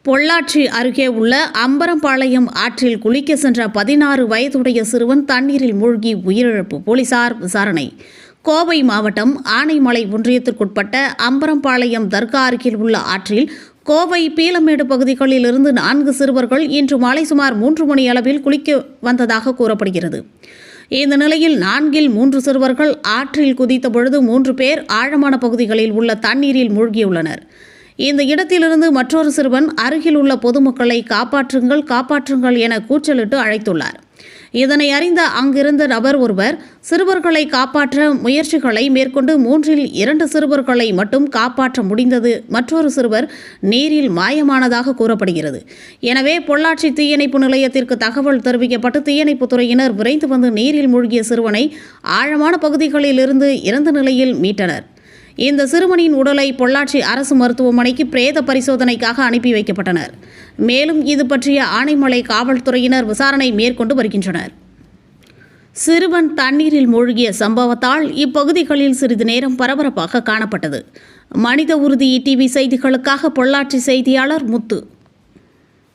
பொள்ளாச்சி அருகே உள்ள அம்பரம்பாளையம் ஆற்றில் குளிக்க சென்ற 16 வயதுடைய சிறுவன் தண்ணீரில் மூழ்கி உயிரிழப்பு. போலீசார் விசாரணை. கோவை மாவட்டம் ஆனைமலை ஒன்றியத்திற்குட்பட்ட அம்பரம்பாளையம் தர்கா அருகில் உள்ள ஆற்றில் கோவை பீலமேடு பகுதிகளில் இருந்து 4 சிறுவர்கள் இன்று மாலை சுமார் 3 மணி அளவில் குளிக்க வந்ததாக கூறப்படுகிறது. இந்த நிலையில் 4 3 சிறுவர்கள் ஆற்றில் குதித்த பொழுது 3 பேர் ஆழமான பகுதிகளில் உள்ள தண்ணீரில் மூழ்கியுள்ளனர். இந்த இடத்திலிருந்து மற்றொரு சிறுவன் அருகில் உள்ள பொதுமக்களை காப்பாற்றுங்கள் காப்பாற்றுங்கள் என கூச்சலிட்டு அழைத்துள்ளார். இதனை அறிந்த அங்கிருந்த நபர் ஒருவர் சிறுவர்களை காப்பாற்ற முயற்சிகளை மேற்கொண்டு 3 2 சிறுவர்களை மட்டும் காப்பாற்ற முடிந்தது. மற்றொரு சிறுவர் நீரில் மாயமானதாக கூறப்படுகிறது. எனவே பொள்ளாச்சி தீயணைப்பு நிலையத்திற்கு தகவல் தெரிவிக்கப்பட்டு தீயணைப்புத் துறையினர் விரைந்து வந்து நீரில் மூழ்கிய சிறுவனை ஆழமான பகுதிகளில் இருந்து இறந்த நிலையில் மீட்டனர். இந்த சிறுவனின் உடலை பொள்ளாச்சி அரசு மருத்துவமனைக்கு பிரேத பரிசோதனைக்காக அனுப்பி வைக்கப்பட்டனர். மேலும் இது பற்றிய ஆனைமலை காவல்துறையினர் விசாரணை மேற்கொண்டு வருகின்றனர். சிறுவன் தண்ணீரில் மூழ்கிய சம்பவத்தால் இப்பகுதிகளில் சிறிது நேரம் பரபரப்பாக காணப்பட்டது. மனித உறுதி டிவி செய்திகளுக்காக பொள்ளாச்சி செய்தியாளர் முத்து.